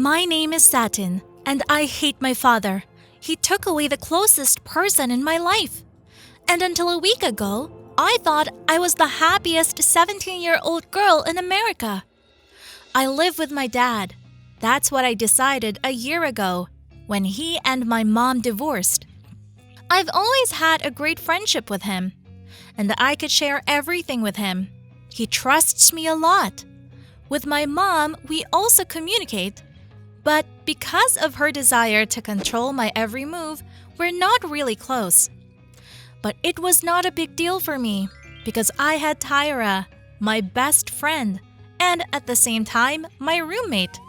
My name is Satin, and I hate my father. He took away the closest person in my life. And until a week ago, I thought I was the happiest 17-year-old girl in America. I live with my dad. That's what I decided a year ago, when he and my mom divorced. I've always had a great friendship with him, and I could share everything with him. He trusts me a lot. With my mom, we also communicate, but because of her desire to control my every move, we're not really close. But it was not a big deal for me because I had Tyra, my best friend, and at the same time, my roommate.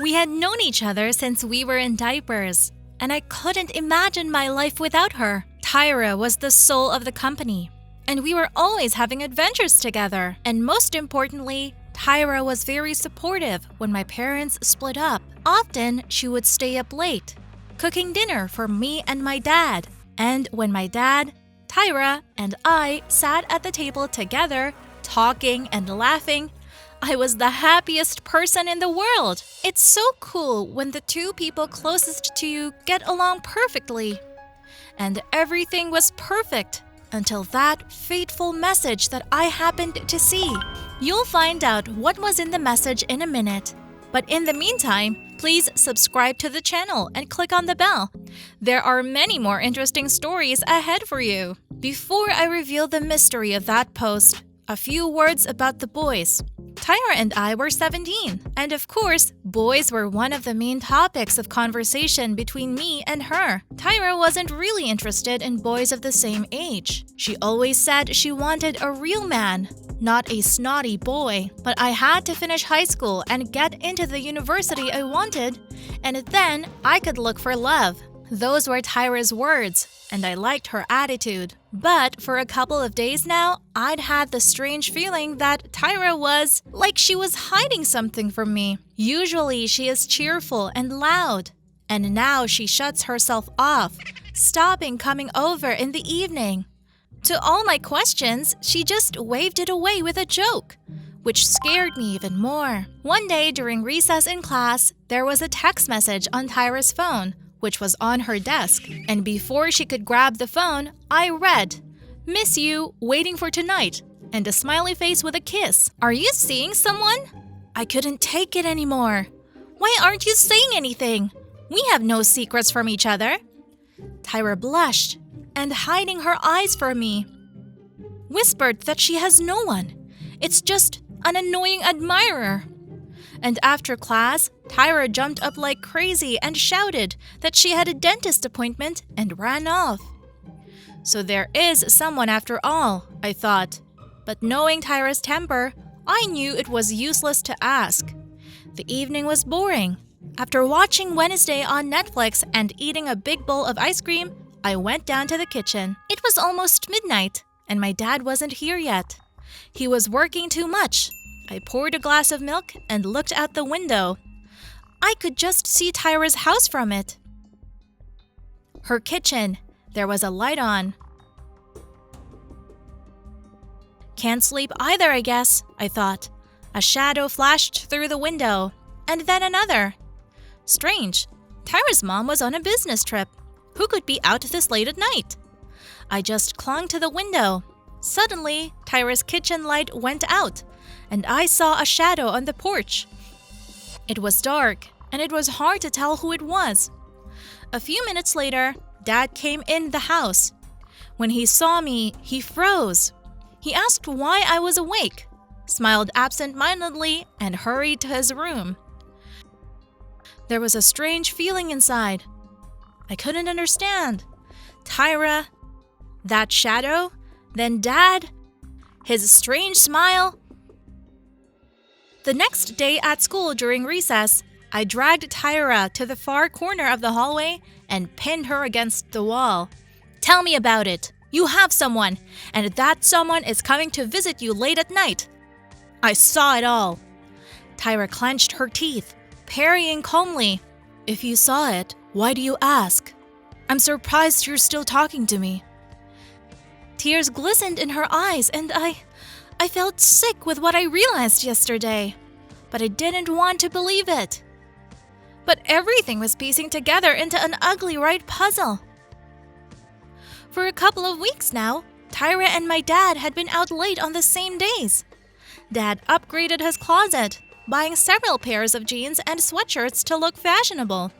We had known each other since we were in diapers, and I couldn't imagine my life without her. Tyra was the soul of the company, and we were always having adventures together. And most importantly, Tyra was very supportive when my parents split up. Often, she would stay up late, cooking dinner for me and my dad. And when my dad, Tyra, and I sat at the table together, talking and laughing, I was the happiest person in the world. It's so cool when the two people closest to you get along perfectly. And everything was perfect until that fateful message that I happened to see. You'll find out what was in the message in a minute. But in the meantime, please subscribe to the channel and click on the bell. There are many more interesting stories ahead for you. Before I reveal the mystery of that post, a few words about the boys. Tyra and I were 17, and of course, boys were one of the main topics of conversation between me and her. Tyra wasn't really interested in boys of the same age. She always said she wanted a real man, not a snotty boy. But I had to finish high school and get into the university I wanted, and then I could look for love. Those were Tyra's words, and I liked her attitude. But for a couple of days now, I'd had the strange feeling that Tyra was like she was hiding something from me. Usually she is cheerful and loud, and now she shuts herself off, stopping coming over in the evening. To all my questions, she just waved it away with a joke, which scared me even more. One day during recess in class, there was a text message on Tyra's phone, which was on her desk, and before she could grab the phone, I read, "Miss you, waiting for tonight," and a smiley face with a kiss. Are you seeing someone? I couldn't take it anymore. Why aren't you saying anything? We have no secrets from each other. Tyra blushed and, hiding her eyes from me, whispered that she has no one. It's just an annoying admirer. And after class, Tyra jumped up like crazy and shouted that she had a dentist appointment and ran off. So there is someone after all, I thought. But knowing Tyra's temper, I knew it was useless to ask. The evening was boring. After watching Wednesday on Netflix and eating a big bowl of ice cream, I went down to the kitchen. It was almost midnight, and my dad wasn't here yet. He was working too much. I poured a glass of milk and looked out the window. I could just see Tyra's house from it. Her kitchen, there was a light on. Can't sleep either, I guess, I thought. A shadow flashed through the window, and then another. Strange, Tyra's mom was on a business trip. Who could be out this late at night? I just clung to the window. Suddenly, Tyra's kitchen light went out, and I saw a shadow on the porch. It was dark, and it was hard to tell who it was. A few minutes later, Dad came in the house. When he saw me, he froze. He asked why I was awake, smiled absent-mindedly, and hurried to his room. There was a strange feeling inside. I couldn't understand. Tyra, that shadow, then Dad, his strange smile. The next day at school during recess, I dragged Tyra to the far corner of the hallway and pinned her against the wall. Tell me about it. You have someone, and that someone is coming to visit you late at night. I saw it all. Tyra clenched her teeth, parrying calmly. If you saw it, why do you ask? I'm surprised you're still talking to me. Tears glistened in her eyes, and I felt sick with what I realized yesterday, but I didn't want to believe it. But everything was piecing together into an ugly right puzzle. For a couple of weeks now, Tyra and my dad had been out late on the same days. Dad upgraded his closet, buying several pairs of jeans and sweatshirts to look fashionable.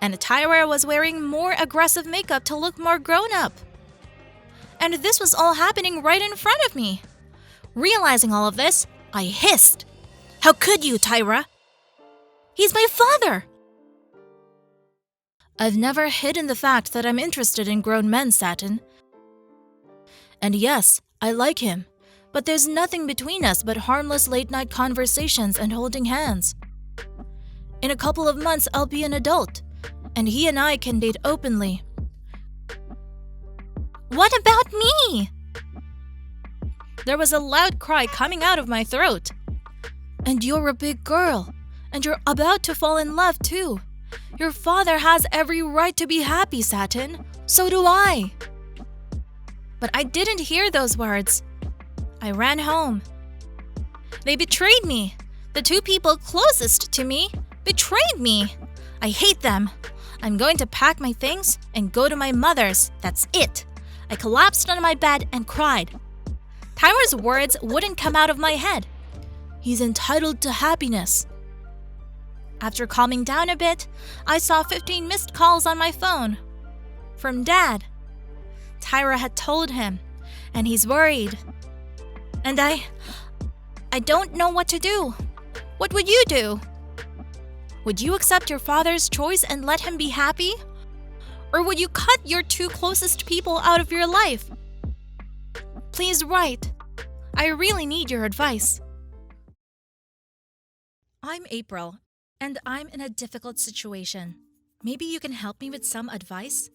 And Tyra was wearing more aggressive makeup to look more grown up. And this was all happening right in front of me. Realizing all of this, I hissed. "How could you, Tyra? He's my father!" I've never hidden the fact that I'm interested in grown men, Satin. And yes, I like him, but there's nothing between us but harmless late-night conversations and holding hands. In a couple of months, I'll be an adult, and he and I can date openly. What about me? There was a loud cry coming out of my throat. And you're a big girl, and you're about to fall in love too. Your father has every right to be happy, Satin. So do I. But I didn't hear those words. I ran home. They betrayed me. The two people closest to me betrayed me. I hate them. I'm going to pack my things and go to my mother's. That's it. I collapsed on my bed and cried. Tyra's words wouldn't come out of my head. He's entitled to happiness. After calming down a bit, I saw 15 missed calls on my phone. From Dad. Tyra had told him, and he's worried. And I don't know what to do. What would you do? Would you accept your father's choice and let him be happy? Or would you cut your two closest people out of your life? Please write. I really need your advice. I'm April, and I'm in a difficult situation. Maybe you can help me with some advice?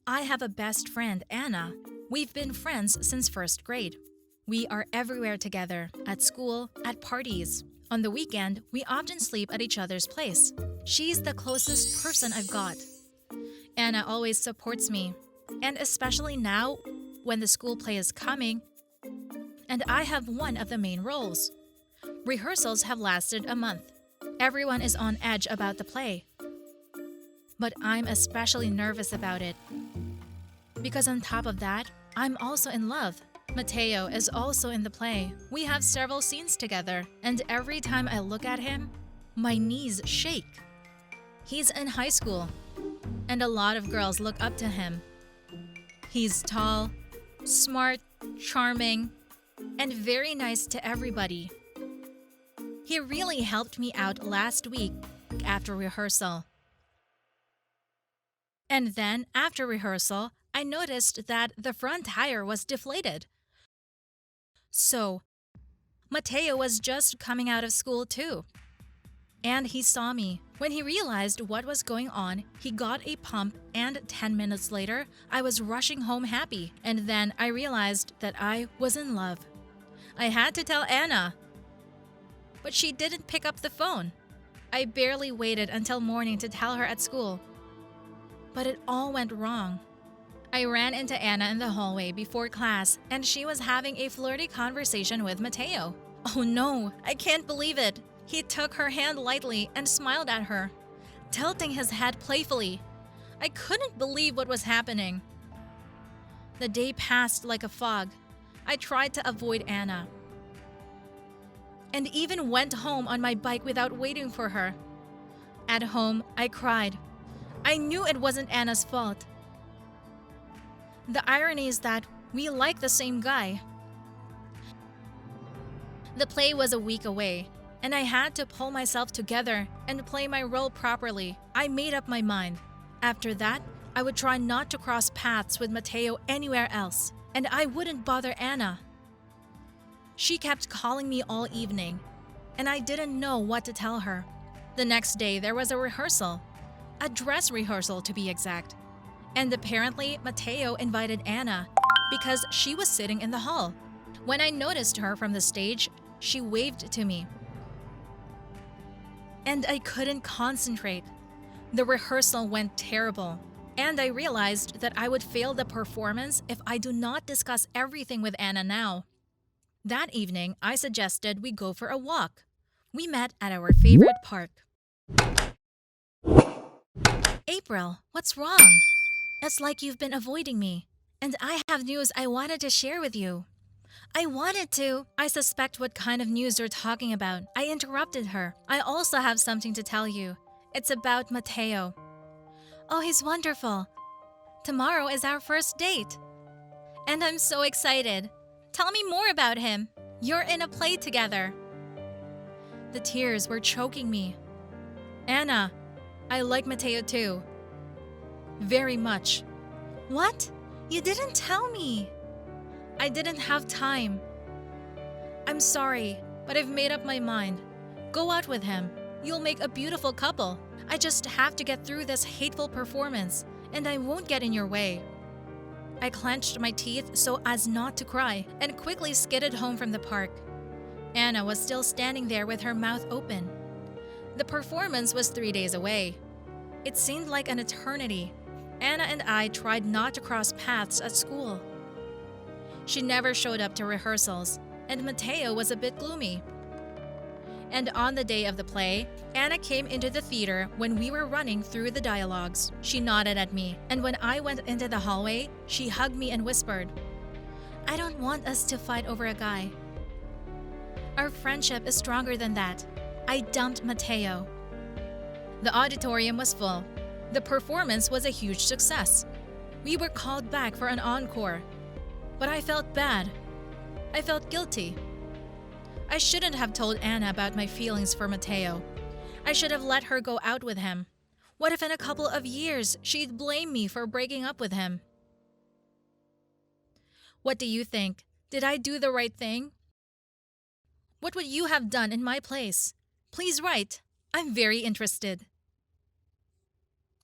I have a best friend, Anna. We've been friends since first grade. We are everywhere together, at school, at parties. On the weekend, we often sleep at each other's place. She's the closest person I've got. Anna always supports me, and especially now, when the school play is coming, and I have one of the main roles. Rehearsals have lasted a month. Everyone is on edge about the play. But I'm especially nervous about it. Because on top of that, I'm also in love. Mateo is also in the play. We have several scenes together, and every time I look at him, my knees shake. He's in high school, and a lot of girls look up to him. He's tall, smart, charming, and very nice to everybody. He really helped me out last week after rehearsal. And then, after rehearsal, I noticed that the front tire was deflated. So, Mateo was just coming out of school too. And he saw me. When he realized what was going on, he got a pump, and 10 minutes later, I was rushing home happy. And then I realized that I was in love. I had to tell Anna. But she didn't pick up the phone. I barely waited until morning to tell her at school. But it all went wrong. I ran into Anna in the hallway before class, and she was having a flirty conversation with Mateo. Oh no, I can't believe it. He took her hand lightly and smiled at her, tilting his head playfully. I couldn't believe what was happening. The day passed like a fog. I tried to avoid Anna, and even went home on my bike without waiting for her. At home, I cried. I knew it wasn't Anna's fault. The irony is that we like the same guy. The play was a week away, and I had to pull myself together and play my role properly. I made up my mind. After that, I would try not to cross paths with Mateo anywhere else, and I wouldn't bother Anna. She kept calling me all evening, and I didn't know what to tell her. The next day, there was a rehearsal. A dress rehearsal, to be exact. And apparently, Mateo invited Anna because she was sitting in the hall. When I noticed her from the stage, she waved to me. And I couldn't concentrate. The rehearsal went terrible, and I realized that I would fail the performance if I do not discuss everything with Anna now. That evening, I suggested we go for a walk. We met at our favorite park. April, what's wrong? It's like you've been avoiding me. And I have news I wanted to share with you. I suspect what kind of news you're talking about. I interrupted her. I also have something to tell you. It's about Mateo. Oh, he's wonderful. Tomorrow is our first date. And I'm so excited. Tell me more about him. You're in a play together. The tears were choking me. Anna, I like Mateo too. Very much. What? You didn't tell me. I didn't have time. I'm sorry, but I've made up my mind. Go out with him. You'll make a beautiful couple. I just have to get through this hateful performance, and I won't get in your way. I clenched my teeth so as not to cry and quickly skidded home from the park. Anna was still standing there with her mouth open. The performance was 3 days away. It seemed like an eternity. Anna and I tried not to cross paths at school. She never showed up to rehearsals, and Mateo was a bit gloomy. And on the day of the play, Anna came into the theater when we were running through the dialogues. She nodded at me, and when I went into the hallway, she hugged me and whispered, "I don't want us to fight over a guy. Our friendship is stronger than that. I dumped Mateo." The auditorium was full. The performance was a huge success. We were called back for an encore. But I felt bad. I felt guilty. I shouldn't have told Anna about my feelings for Mateo. I should have let her go out with him. What if in a couple of years she'd blame me for breaking up with him? What do you think? Did I do the right thing? What would you have done in my place? Please write. I'm very interested.